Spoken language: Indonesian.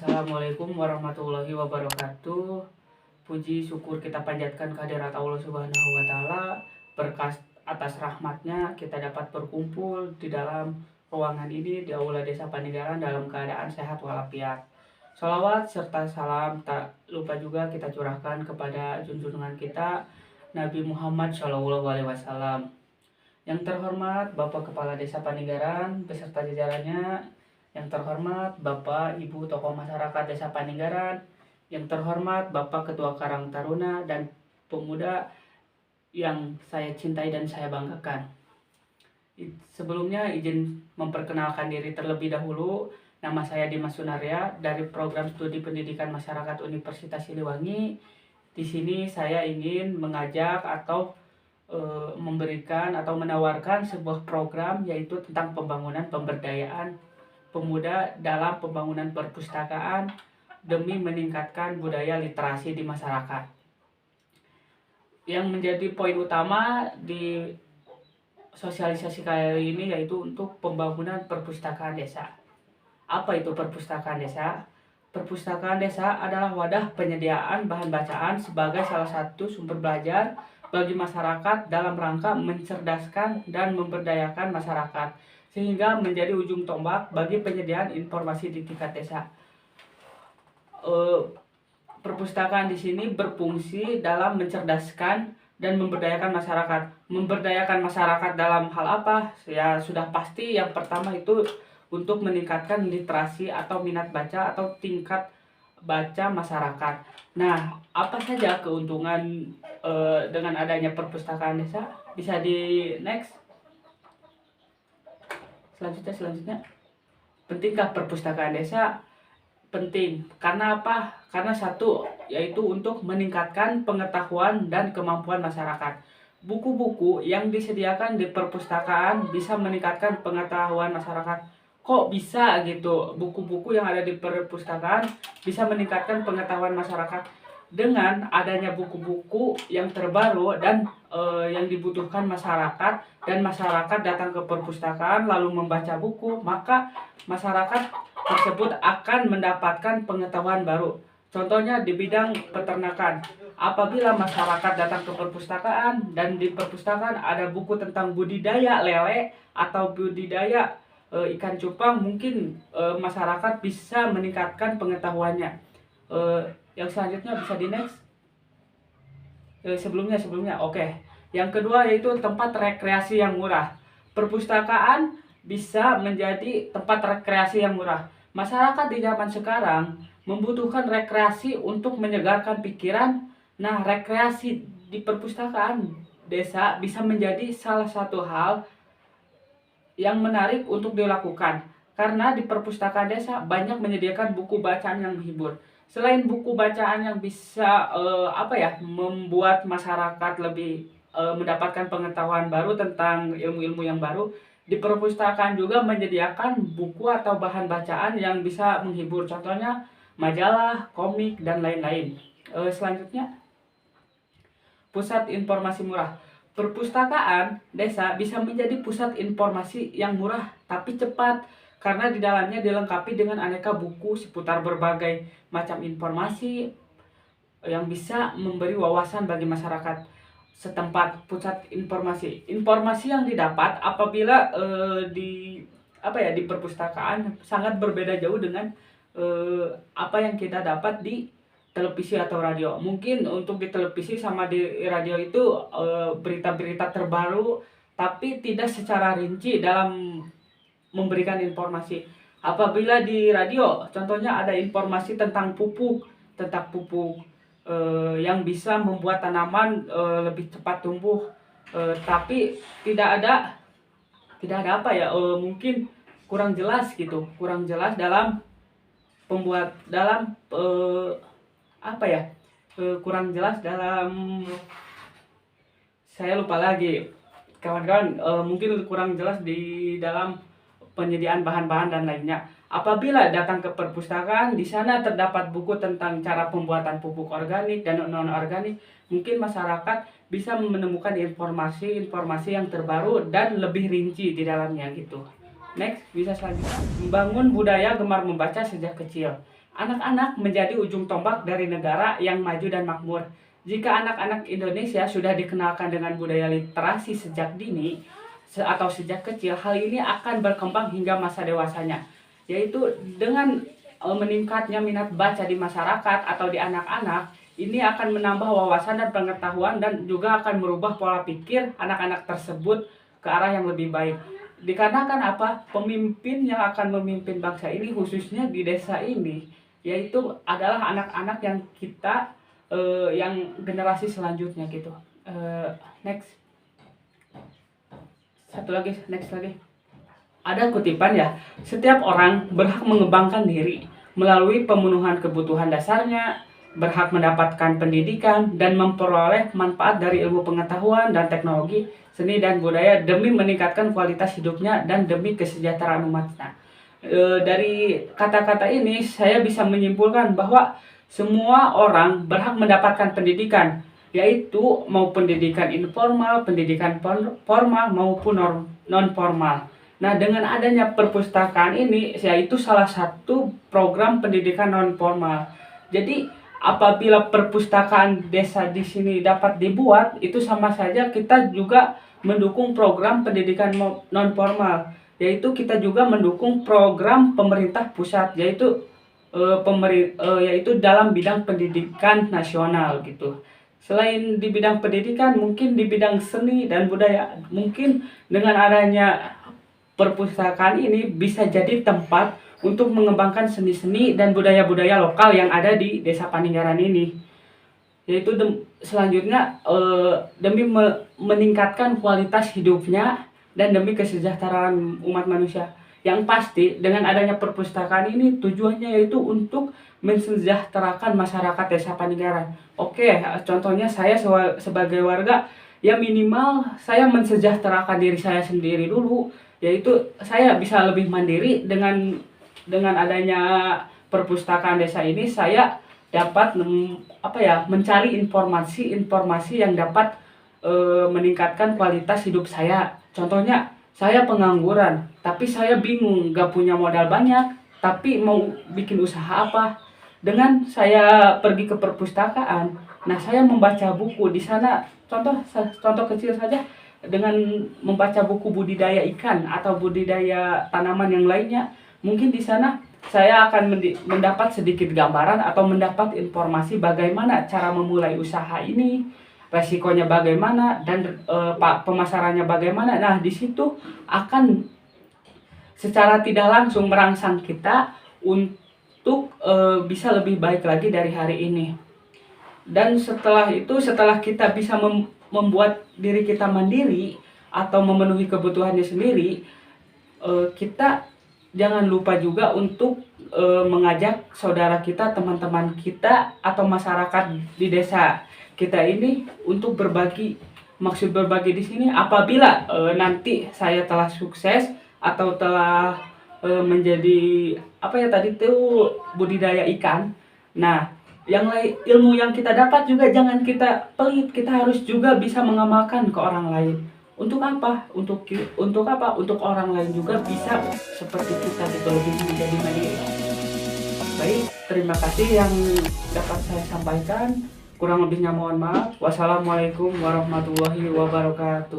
Assalamualaikum warahmatullahi wabarakatuh. Puji syukur kita panjatkan kehadirat Allah Subhanahu wa Ta'ala. Berkas atas rahmatnya kita dapat berkumpul di dalam ruangan ini di Aula Desa Paninggaran dalam keadaan sehat walafiat. Sholawat serta salam tak lupa juga kita curahkan kepada junjungan kita Nabi Muhammad SAW. Yang terhormat Bapak Kepala Desa Paninggaran beserta jajarannya, yang terhormat Bapak Ibu tokoh masyarakat Desa Paninggaran, yang terhormat Bapak Ketua Karang Taruna dan pemuda yang saya cintai dan saya banggakan. Sebelumnya izin memperkenalkan diri terlebih dahulu. Nama saya Dimas Sunaria dari Program Studi Pendidikan Masyarakat Universitas Siliwangi. Di sini saya ingin mengajak atau memberikan atau menawarkan sebuah program yaitu tentang pembangunan pemberdayaan pemuda dalam pembangunan perpustakaan demi meningkatkan budaya literasi di masyarakat. Yang menjadi poin utama di sosialisasi kali ini yaitu untuk pembangunan perpustakaan desa. Apa itu perpustakaan desa? Perpustakaan desa adalah wadah penyediaan bahan bacaan sebagai salah satu sumber belajar bagi masyarakat dalam rangka mencerdaskan dan memberdayakan masyarakat, sehingga menjadi ujung tombak bagi penyediaan informasi di tingkat desa. Perpustakaan di sini berfungsi dalam mencerdaskan dan memberdayakan masyarakat. Memberdayakan masyarakat dalam hal apa? Ya sudah pasti yang pertama itu untuk meningkatkan literasi atau minat baca atau tingkat baca masyarakat. Nah, apa saja keuntungan dengan adanya perpustakaan desa? Bisa di next. Selanjutnya. Pentingkah perpustakaan desa? Penting. Karena apa? Karena satu, yaitu untuk meningkatkan pengetahuan dan kemampuan masyarakat. Buku-buku yang disediakan di perpustakaan bisa meningkatkan pengetahuan masyarakat. Kok bisa gitu? Buku-buku yang ada di perpustakaan bisa meningkatkan pengetahuan masyarakat. Dengan adanya buku-buku yang terbaru dan yang dibutuhkan masyarakat, dan masyarakat datang ke perpustakaan lalu membaca buku, maka masyarakat tersebut akan mendapatkan pengetahuan baru. Contohnya di bidang peternakan. Apabila masyarakat datang ke perpustakaan dan di perpustakaan ada buku tentang budidaya lele atau budidaya ikan cupang, mungkin masyarakat bisa meningkatkan pengetahuannya. Yang selanjutnya bisa di next. Sebelumnya. Oke. Yang kedua yaitu tempat rekreasi yang murah. Perpustakaan bisa menjadi tempat rekreasi yang murah. Masyarakat di zaman sekarang membutuhkan rekreasi untuk menyegarkan pikiran. Nah, rekreasi di perpustakaan desa bisa menjadi salah satu hal yang menarik untuk dilakukan. Karena di perpustakaan desa banyak menyediakan buku bacaan yang menghibur. Selain buku bacaan yang bisa membuat masyarakat lebih mendapatkan pengetahuan baru tentang ilmu-ilmu yang baru, di perpustakaan juga menyediakan buku atau bahan bacaan yang bisa menghibur. Contohnya majalah, komik, dan lain-lain. Selanjutnya, pusat informasi murah. Perpustakaan desa bisa menjadi pusat informasi yang murah tapi cepat, karena di dalamnya dilengkapi dengan aneka buku seputar berbagai macam informasi yang bisa memberi wawasan bagi masyarakat setempat. Pusat informasi yang didapat apabila di perpustakaan sangat berbeda jauh dengan apa yang kita dapat di televisi atau radio. Mungkin untuk di televisi sama di radio itu berita-berita terbaru, tapi tidak secara rinci dalam memberikan informasi. Apabila di radio, contohnya ada informasi tentang pupuk yang bisa membuat tanaman lebih cepat tumbuh, tapi tidak ada mungkin kurang jelas dalam saya lupa lagi kawan-kawan, mungkin kurang jelas di dalam penyediaan bahan-bahan dan lainnya. Apabila datang ke perpustakaan, di sana terdapat buku tentang cara pembuatan pupuk organik dan non-organik. Mungkin masyarakat bisa menemukan informasi yang terbaru dan lebih rinci di dalamnya gitu. Next, bisa selanjutnya. Membangun budaya gemar membaca sejak kecil. Anak-anak menjadi ujung tombak dari negara yang maju dan makmur. Jika anak-anak Indonesia sudah dikenalkan dengan budaya literasi sejak dini atau sejak kecil, hal ini akan berkembang hingga masa dewasanya, yaitu dengan meningkatnya minat baca di masyarakat atau di anak-anak. Ini akan menambah wawasan dan pengetahuan dan juga akan merubah pola pikir anak-anak tersebut ke arah yang lebih baik. Dikarenakan apa? Pemimpin yang akan memimpin bangsa ini khususnya di desa ini, yaitu adalah anak-anak yang kita yang generasi selanjutnya gitu. Next. Next lagi. Ada kutipan ya, setiap orang berhak mengembangkan diri melalui pemenuhan kebutuhan dasarnya, berhak mendapatkan pendidikan dan memperoleh manfaat dari ilmu pengetahuan dan teknologi, seni dan budaya demi meningkatkan kualitas hidupnya dan demi kesejahteraan umatnya. Dari kata-kata ini saya bisa menyimpulkan bahwa semua orang berhak mendapatkan pendidikan, yaitu mau pendidikan informal, pendidikan formal maupun non-formal. Nah, dengan adanya perpustakaan ini, yaitu salah satu program pendidikan non-formal. Jadi, apabila perpustakaan desa di sini dapat dibuat, itu sama saja kita juga mendukung program pendidikan non-formal, yaitu kita juga mendukung program pemerintah pusat, yaitu yaitu dalam bidang pendidikan nasional gitu. Selain di bidang pendidikan, mungkin di bidang seni dan budaya, mungkin dengan adanya perpustakaan ini bisa jadi tempat untuk mengembangkan seni-seni dan budaya-budaya lokal yang ada di Desa Paninggaran ini. Yaitu selanjutnya demi meningkatkan kualitas hidupnya dan demi kesejahteraan umat manusia. Yang pasti dengan adanya perpustakaan ini tujuannya yaitu untuk mensejahterakan masyarakat Desa Paninggaran. Oke, contohnya saya sebagai warga, ya minimal saya mensejahterakan diri saya sendiri dulu, yaitu saya bisa lebih mandiri dengan adanya perpustakaan desa ini. Saya dapat mencari informasi yang dapat meningkatkan kualitas hidup saya. Contohnya, saya pengangguran, tapi saya bingung, gak punya modal banyak, tapi mau bikin usaha apa. Dengan saya pergi ke perpustakaan, nah saya membaca buku di sana. Contoh kecil saja, dengan membaca buku budidaya ikan atau budidaya tanaman yang lainnya, mungkin di sana saya akan mendapat sedikit gambaran atau mendapat informasi bagaimana cara memulai usaha ini, resikonya bagaimana, dan pemasarannya bagaimana. Nah, di situ akan secara tidak langsung merangsang kita untuk bisa lebih baik lagi dari hari ini. Dan setelah kita bisa membuat diri kita mandiri atau memenuhi kebutuhannya sendiri, kita jangan lupa juga untuk mengajak saudara kita, teman-teman kita, atau masyarakat di desa kita ini untuk berbagi. Maksud berbagi di sini, apabila nanti saya telah sukses atau telah menjadi budidaya ikan. Nah, yang lain, ilmu yang kita dapat juga jangan kita pelit, kita harus juga bisa mengamalkan ke orang lain. Untuk apa? Untuk orang lain juga bisa seperti kita gitu, lebih menjadi mandiri. Baik, terima kasih yang dapat saya sampaikan. Kurang lebihnya mohon maaf. Wassalamualaikum warahmatullahi wabarakatuh.